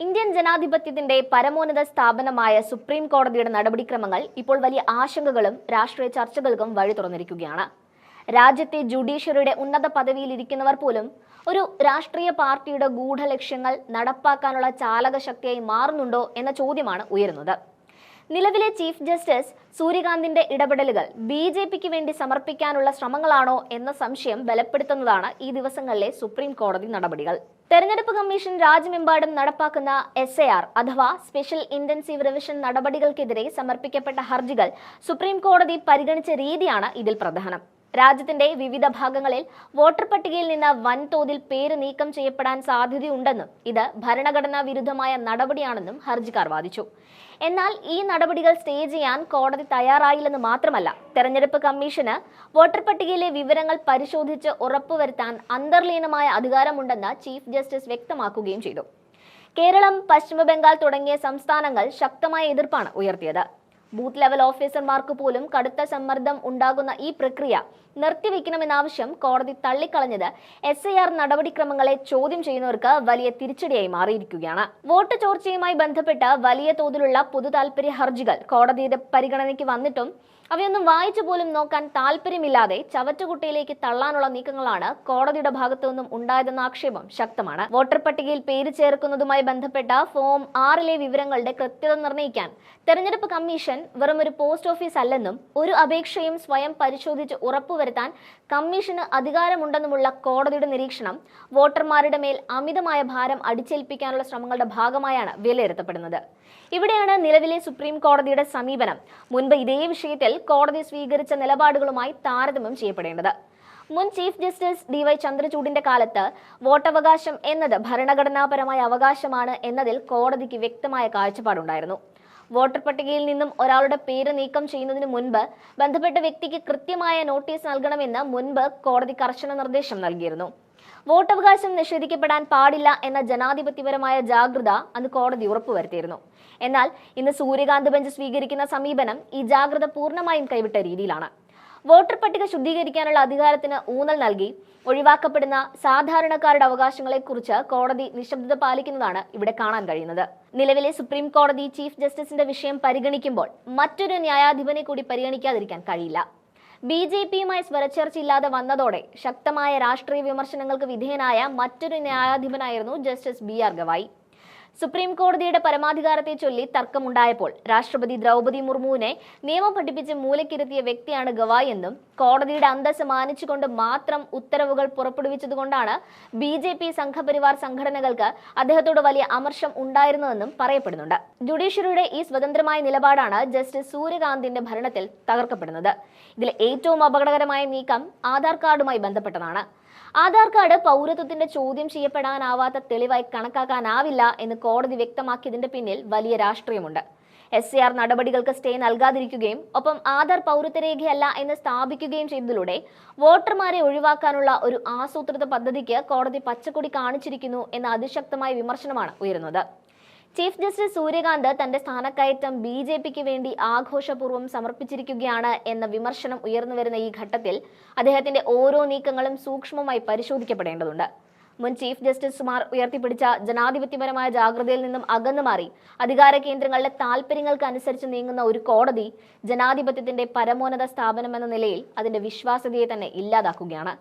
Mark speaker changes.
Speaker 1: Indian ജനാധിപത്യത്തിന്റെ പരമോന്നത സ്ഥാപനമായ സുപ്രീം കോടതിയുടെ നടപടിക്രമങ്ങൾ ഇപ്പോൾ വലിയ ആശങ്കകളും രാഷ്ട്രീയ ചർച്ചകൾക്കും വഴി തുറന്നിരിക്കുകയാണ്. രാജ്യത്തെ ജുഡീഷ്യറിയുടെ ഉന്നത പദവിയിൽ ഇരിക്കുന്നവർ പോലും ഒരു രാഷ്ട്രീയ പാർട്ടിയുടെ ഗൂഢലക്ഷ്യങ്ങൾ നടപ്പാക്കാനുള്ള ചാലകശക്തിയായി മാറുന്നുണ്ടോ എന്ന ചോദ്യമാണ് ഉയരുന്നത്. നിലവിലെ ചീഫ് ജസ്റ്റിസ് സൂര്യകാന്തിന്റെ ഇടപെടലുകൾ BJPക്ക് വേണ്ടി സമർപ്പിക്കാനുള്ള ശ്രമങ്ങളാണോ എന്ന സംശയം ബലപ്പെടുത്തുന്നതാണ് ഈ ദിവസങ്ങളിലെ സുപ്രീം കോടതി നടപടികൾ. തെരഞ്ഞെടുപ്പ് കമ്മീഷൻ രാജ്യമെമ്പാടും നടപ്പാക്കുന്ന SIR അഥവാ സ്പെഷ്യൽ ഇന്റൻസീവ് റിവിഷൻ നടപടികൾക്കെതിരെ സമർപ്പിക്കപ്പെട്ട ഹർജികൾ സുപ്രീം കോടതി പരിഗണിച്ച രീതിയാണ് ഇതിൽ പ്രധാനം. രാജ്യത്തിന്റെ വിവിധ ഭാഗങ്ങളിൽ വോട്ടർ പട്ടികയിൽ നിന്ന് വൻതോതിൽ പേര് നീക്കം ചെയ്യപ്പെടാൻ സാധ്യതയുണ്ടെന്നും ഇത് ഭരണഘടനാ വിരുദ്ധമായ നടപടിയാണെന്നും ഹർജിക്കാർ വാദിച്ചു. എന്നാൽ ഈ നടപടികൾ സ്റ്റേ ചെയ്യാൻ കോടതി തയ്യാറായില്ലെന്ന് മാത്രമല്ല, തെരഞ്ഞെടുപ്പ് കമ്മീഷന് വോട്ടർ പട്ടികയിലെ വിവരങ്ങൾ പരിശോധിച്ച് ഉറപ്പുവരുത്താൻ അന്തർലീനമായ അധികാരമുണ്ടെന്ന് ചീഫ് ജസ്റ്റിസ് വ്യക്തമാക്കുകയും ചെയ്തു. കേരളം, പശ്ചിമ ബംഗാൾ തുടങ്ങിയ സംസ്ഥാനങ്ങൾ ശക്തമായ എതിർപ്പാണ് ഉയർത്തിയത്. ബൂത്ത് ലെവൽ ഓഫീസർമാർക്ക് പോലും കടുത്ത സമ്മർദ്ദം ഉണ്ടാകുന്ന ഈ പ്രക്രിയ നിർത്തിവെക്കണമെന്നാവശ്യം കോടതി തള്ളിക്കളഞ്ഞത് SIR നടപടിക്രമങ്ങളെ ചോദ്യം ചെയ്യുന്നവർക്ക് വലിയ തിരിച്ചടിയായി മാറിയിരിക്കുകയാണ്. വോട്ട് ചോർച്ചയുമായി ബന്ധപ്പെട്ട് വലിയ തോതിലുള്ള പൊതു താൽപര്യ ഹർജികൾ കോടതിയുടെ പരിഗണനയ്ക്ക് വന്നിട്ടും അവയൊന്നും വായിച്ചു പോലും നോക്കാൻ താല്പര്യമില്ലാതെ ചവറ്റുകുട്ടയിലേക്ക് തള്ളാനുള്ള നീക്കങ്ങളാണ് കോടതിയുടെ ഭാഗത്തു നിന്നും ഉണ്ടായതെന്ന ആക്ഷേപം ശക്തമാണ്. വോട്ടർ പട്ടികയിൽ പേര് ചേർക്കുന്നതുമായി ബന്ധപ്പെട്ട ഫോം 6 വിവരങ്ങളുടെ കൃത്യത നിർണ്ണയിക്കാൻ തെരഞ്ഞെടുപ്പ് കമ്മീഷൻ വെറും ഒരു പോസ്റ്റ് ഓഫീസ് അല്ലെന്നും ഒരു അപേക്ഷയും സ്വയം പരിശോധിച്ച് ഉറപ്പുവരുത്താൻ കമ്മീഷന് അധികാരമുണ്ടെന്നുമുള്ള കോടതിയുടെ നിരീക്ഷണം വോട്ടർമാരുടെ മേൽ അമിതമായ ഭാരം അടിച്ചേൽപ്പിക്കാനുള്ള ശ്രമങ്ങളുടെ ഭാഗമായാണ് വിലയിരുത്തപ്പെടുന്നത്. ഇവിടെയാണ് നിലവിലെ സുപ്രീം കോടതിയുടെ സമീപനം മുൻപ് ഇതേ വിഷയത്തിൽ കോടതി സ്വീകരിച്ച നിലപാടുകളുമായി താരതമ്യം ചെയ്യപ്പെടേണ്ടത്. മുൻ ചീഫ് ജസ്റ്റിസ് DY ചന്ദ്രചൂഡിന്റെ കാലത്ത് വോട്ടവകാശം എന്നത് ഭരണഘടനാപരമായ അവകാശമാണ് എന്നതിൽ കോടതിക്ക് വ്യക്തമായ കാഴ്ചപ്പാടുണ്ടായിരുന്നു. വോട്ടർ പട്ടികയിൽ നിന്നും ഒരാളുടെ പേര് നീക്കം ചെയ്യുന്നതിന് മുൻപ് ബന്ധപ്പെട്ട വ്യക്തിക്ക് കൃത്യമായ നോട്ടീസ് നൽകണമെന്ന് മുൻപ് കോടതി കർശന നിർദ്ദേശം നൽകിയിരുന്നു. വോട്ടവകാശം നിഷേധിക്കപ്പെടാൻ പാടില്ല എന്ന ജനാധിപത്യപരമായ ജാഗ്രത അന്ന് കോടതി ഉറപ്പുവരുത്തിയിരുന്നു. എന്നാൽ ഇന്ന് സൂര്യകാന്ത് ബെഞ്ച് സ്വീകരിക്കുന്ന സമീപനം ഈ ജാഗ്രത പൂർണ്ണമായും കൈവിട്ട രീതിയിലാണ്. വോട്ടർ പട്ടിക ശുദ്ധീകരിക്കാനുള്ള അധികാരത്തിന് ഊന്നൽ നൽകി ഒഴിവാക്കപ്പെടുന്ന സാധാരണക്കാരുടെ അവകാശങ്ങളെക്കുറിച്ച് കോടതി നിശബ്ദത പാലിക്കുന്നതാണ് ഇവിടെ കാണാൻ കഴിയുന്നത്. നിലവിലെ സുപ്രീം കോടതി ചീഫ് ജസ്റ്റിസിന്റെ വിഷയം പരിഗണിക്കുമ്പോൾ മറ്റൊരു ന്യായാധിപനെ കൂടി പരിഗണിക്കാതിരിക്കാൻ കഴിയില്ല. BJPയുമായി സ്വരച്ചേർച്ചയില്ലാതെ വന്നതോടെ ശക്തമായ രാഷ്ട്രീയ വിമർശനങ്ങൾക്ക് വിധേയനായ മറ്റൊരു ന്യായാധിപനായിരുന്നു ജസ്റ്റിസ് BR ഗവായി. സുപ്രീം കോടതിയുടെ പരമാധികാരത്തെ ചൊല്ലി തർക്കമുണ്ടായപ്പോൾ രാഷ്ട്രപതി ദ്രൗപദി മുർമുവിനെ നിയമം പഠിപ്പിച്ച് മൂലക്കിരുത്തിയ വ്യക്തിയാണ് ഗവായി എന്നും കോടതിയുടെ അന്തസ്സ് മാനിച്ചുകൊണ്ട് മാത്രം ഉത്തരവുകൾ പുറപ്പെടുവിച്ചതുകൊണ്ടാണ് BJP സംഘപരിവാർ സംഘടനകൾക്ക് അദ്ദേഹത്തോട് വലിയ അമർഷം ഉണ്ടായിരുന്നതെന്നും പറയപ്പെടുന്നുണ്ട്. ജുഡീഷ്യറിയുടെ ഈ സ്വതന്ത്രമായ നിലപാടാണ് ജസ്റ്റിസ് സൂര്യകാന്തിന്റെ ഭരണത്തിൽ തകർക്കപ്പെടുന്നത്. ഇതിൽ ഏറ്റവും അപകടകരമായ നീക്കം ആധാർ കാർഡുമായി ബന്ധപ്പെട്ടതാണ്. ആധാർ കാർഡ് പൗരത്വത്തിന്റെ ചോദ്യം ചെയ്യപ്പെടാനാവാത്ത തെളിവായി കണക്കാക്കാനാവില്ല എന്ന് കോടതി വ്യക്തമാക്കിയതിന്റെ പിന്നിൽ വലിയ രാഷ്ട്രീയമുണ്ട്. SIR നടപടികൾക്ക് സ്റ്റേ നൽകാതിരിക്കുകയും ഒപ്പം ആധാർ പൗരത്വരേഖയല്ല എന്ന് സ്ഥാപിക്കുകയും ചെയ്തതിലൂടെ വോട്ടർമാരെ ഒഴിവാക്കാനുള്ള ഒരു ആസൂത്രിത പദ്ധതിക്ക് കോടതി പച്ചക്കൊടി കാണിച്ചിരിക്കുന്നു എന്ന അതിശക്തമായ വിമർശനമാണ് ഉയരുന്നത്. ചീഫ് ജസ്റ്റിസ് സൂര്യകാന്ത് തന്റെ സ്ഥാനക്കയറ്റം BJPക്ക് വേണ്ടി ആഘോഷപൂർവ്വം സമർപ്പിച്ചിരിക്കുകയാണ് എന്ന വിമർശനം ഉയർന്നുവരുന്ന ഈ ഘട്ടത്തിൽ അദ്ദേഹത്തിന്റെ ഓരോ നീക്കങ്ങളും സൂക്ഷ്മമായി പരിശോധിക്കപ്പെടേണ്ടതുണ്ട്. മുൻ ചീഫ് ജസ്റ്റിസുമാർ ഉയർത്തിപ്പിടിച്ച ജനാധിപത്യപരമായ ജാഗ്രതയിൽ നിന്നും അകന്നുമാറി അധികാര കേന്ദ്രങ്ങളുടെ താൽപര്യങ്ങൾക്ക് അനുസരിച്ച് നീങ്ങുന്ന ഒരു കോടതി ജനാധിപത്യത്തിന്റെ പരമോന്നത സ്ഥാപനമെന്ന നിലയിൽ അതിന്റെ വിശ്വാസ്യതയെ തന്നെ ഇല്ലാതാക്കുകയാണ്.